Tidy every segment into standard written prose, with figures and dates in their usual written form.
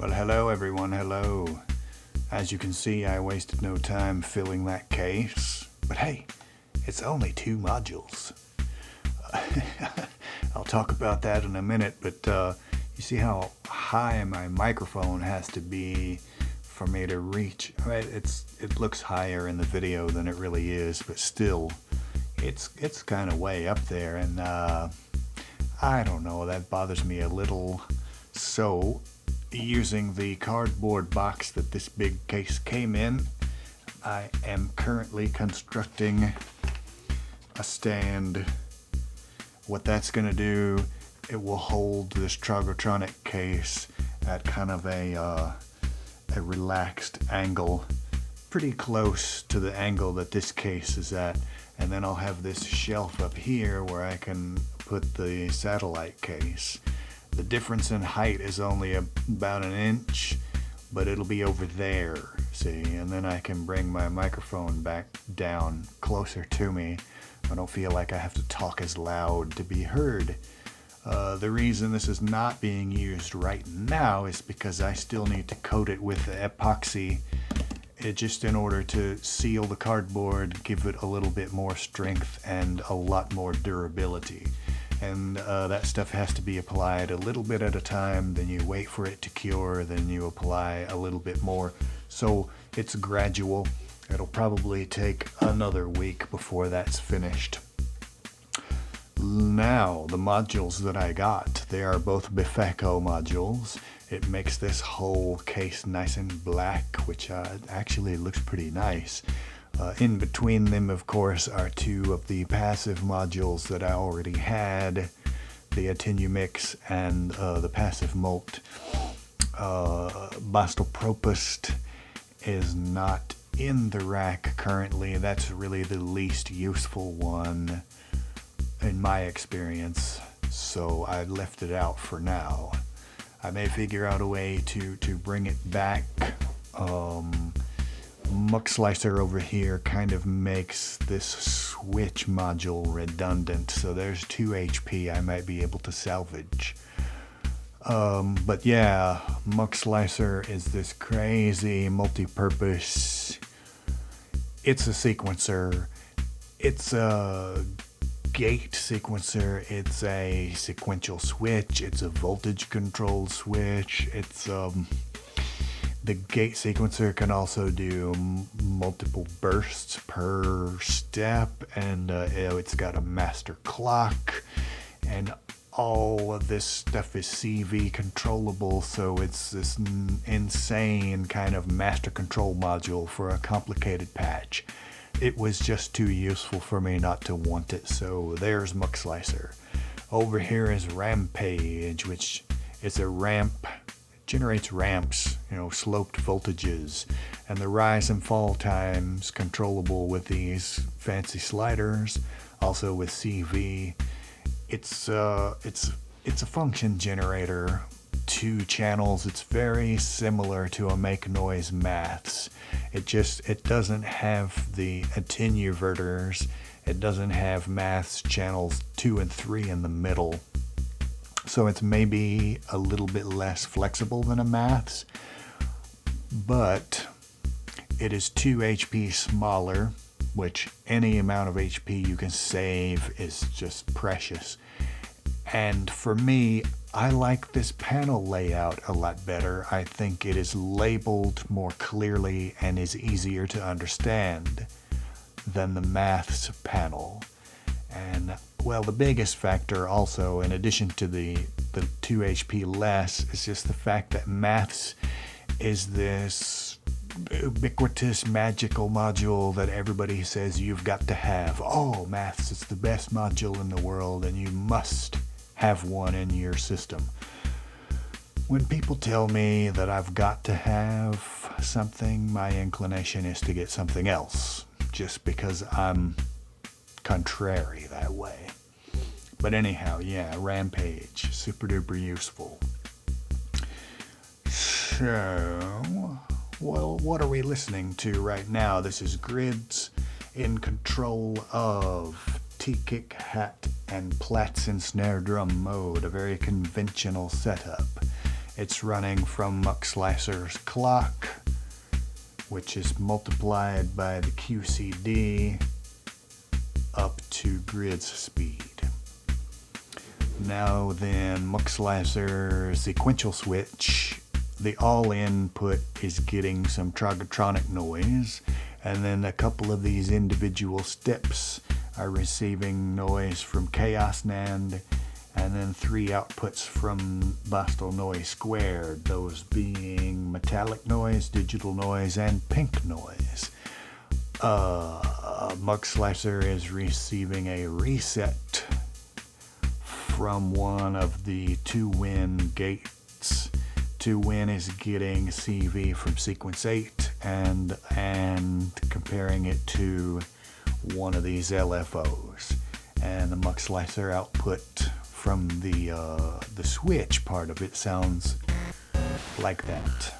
Well, hello everyone, hello. As you can see, I wasted no time filling that case. But hey, it's only 2 modules. I'll talk about that in a minute, but you see how high my microphone has to be for me to reach. Right? It looks higher in the video than it really is, but still, it's kind of way up there, and I don't know, that bothers me a little. So, using the cardboard box that this big case came in, I am currently constructing a stand. What that's going to do, it will hold this Trogotronic case at kind of a relaxed angle, pretty close to the angle that this case is at, and then I'll have this shelf up here where I can put the satellite case. The difference in height is only about 1 inch, but it'll be over there, see, and then I can bring my microphone back down closer to me. I don't feel like I have to talk as loud to be heard. The reason this is not being used right now is because I still need to coat it with epoxy, just in order to seal the cardboard, give it a little bit more strength and a lot more durability. And that stuff has to be applied a little bit at a time, then you wait for it to cure, then you apply a little bit more. So it's gradual. It'll probably take another week before that's finished. Now, the modules that I got, they are both Befaco modules. It makes this whole case nice and black, which actually looks pretty nice. In between them, of course, are 2 of the passive modules that I already had, the Attenumix and the passive molt. Bastopropust is not in the rack currently. That's really the least useful one in my experience, so I left it out for now. I may figure out a way to bring it back. Muxlicer over here kind of makes this switch module redundant, so there's 2 HP I might be able to salvage. But yeah, Muxlicer is this crazy multi-purpose. It's a sequencer. It's a gate sequencer. It's a sequential switch. It's a voltage control switch. It's the gate sequencer can also do multiple bursts per step, and it's got a master clock, and all of this stuff is CV controllable, so it's this insane kind of master control module for a complicated patch. It was just too useful for me not to want it, so there's Muxlicer. Over here is Rampage, which is a ramp. Generates ramps, sloped voltages, and the rise and fall times controllable with these fancy sliders, also with CV. It's a function generator, 2 channels. It's very similar to a make noise maths. It doesn't have the attenuverters. It doesn't have maths channels 2 and 3 in the middle. So it's maybe a little bit less flexible than a maths, but it is 2 HP smaller, which any amount of HP you can save is just precious. And for me, I like this panel layout a lot better. I think it is labeled more clearly and is easier to understand than the maths panel. And well, the biggest factor also, in addition to the 2 HP less, is just the fact that maths is this ubiquitous magical module that everybody says you've got to have. Oh, maths is the best module in the world and you must have one in your system. When people tell me that I've got to have something, my inclination is to get something else, just because I'm contrary that way. But anyhow, yeah, Rampage, super duper useful. So, well, what are we listening to right now? This is Grids in control of T-kick, hat, and plats in snare drum mode, a very conventional setup. It's running from Muxlicer's clock, which is multiplied by the QCD up to grid speed. Now then, Muxlicer sequential switch, the all input is getting some trigotronic noise, and then a couple of these individual steps are receiving noise from Chaos NAND, and then 3 outputs from Bostel noise squared, those being metallic noise, digital noise, and pink noise. Muxlicer is receiving a reset from one of the 2-win gates. 2-win is getting CV from sequence 8 and comparing it to one of these LFOs. And the Muxlicer output from the switch part of it sounds like that.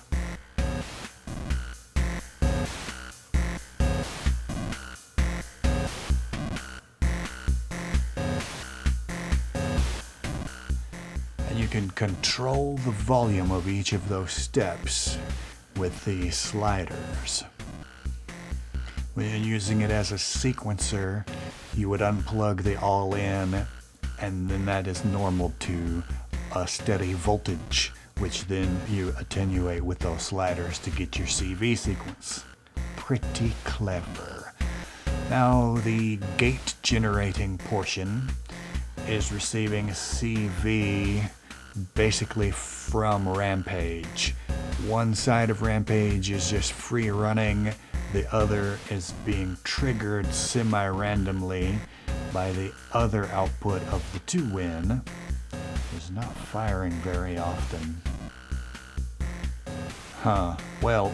And you can control the volume of each of those steps with the sliders. When you're using it as a sequencer, you would unplug the all-in, and then that is normal to a steady voltage, which then you attenuate with those sliders to get your CV sequence. Pretty clever. Now the gate generating portion is receiving CV basically from Rampage. One side of Rampage is just free running, the other is being triggered semi-randomly by the other output of the 2-win. Is not firing very often. Well,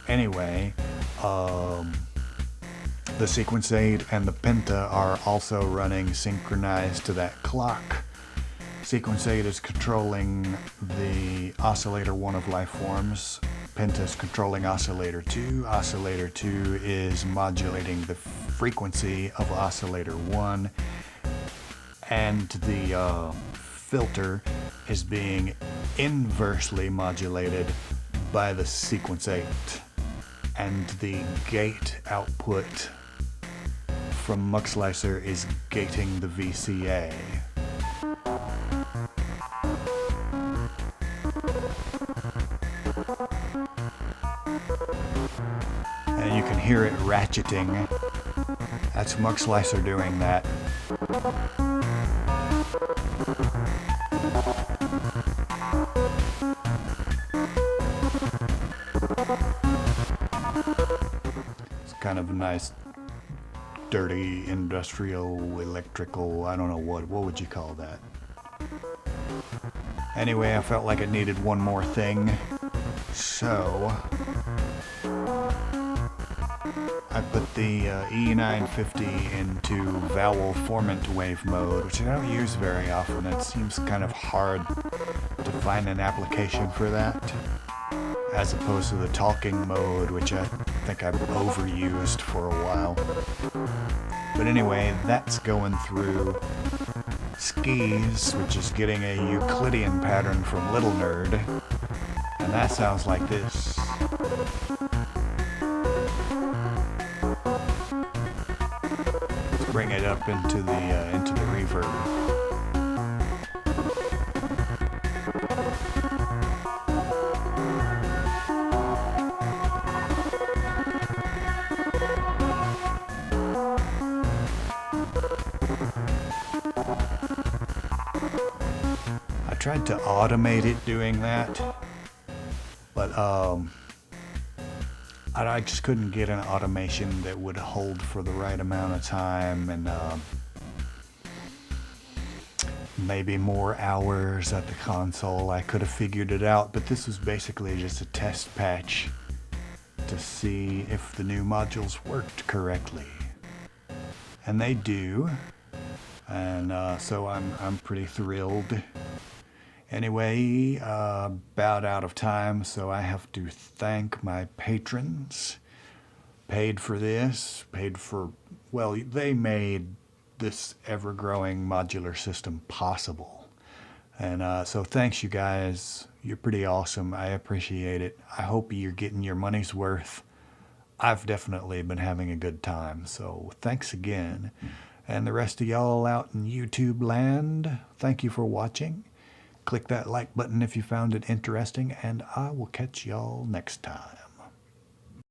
anyway, the sequence 8 and the penta are also running synchronized to that clock. Sequence 8 is controlling the oscillator 1 of life forms. Penta is controlling oscillator 2. Oscillator 2 is modulating the frequency of oscillator 1. And the filter is being inversely modulated by the sequence 8. And the gate output from Muxlicer is gating the VCA. And you can hear it ratcheting. That's Muxlicer doing that. It's kind of a nice, dirty, industrial, electrical, I don't know what would you call that? Anyway, I felt like it needed one more thing, so I put the E950 into vowel formant wave mode, which I don't use very often. It seems kind of hard to find an application for that, as opposed to the talking mode, which I think I've overused for a while. But anyway, that's going through skis, which is getting a Euclidean pattern from Little Nerd, and that sounds like this. Let's bring it up into the reverb. I tried to automate it doing that, but I just couldn't get an automation that would hold for the right amount of time, and maybe more hours at the console. I could have figured it out, but this was basically just a test patch to see if the new modules worked correctly, and they do. And so I'm pretty thrilled. Anyway, about out of time, so I have to thank my patrons. Paid for this, well, they made this ever-growing modular system possible. And so thanks, you guys. You're pretty awesome. I appreciate it. I hope you're getting your money's worth. I've definitely been having a good time, so thanks again. And the rest of y'all out in YouTube land, thank you for watching. Click that like button if you found it interesting, and I will catch y'all next time.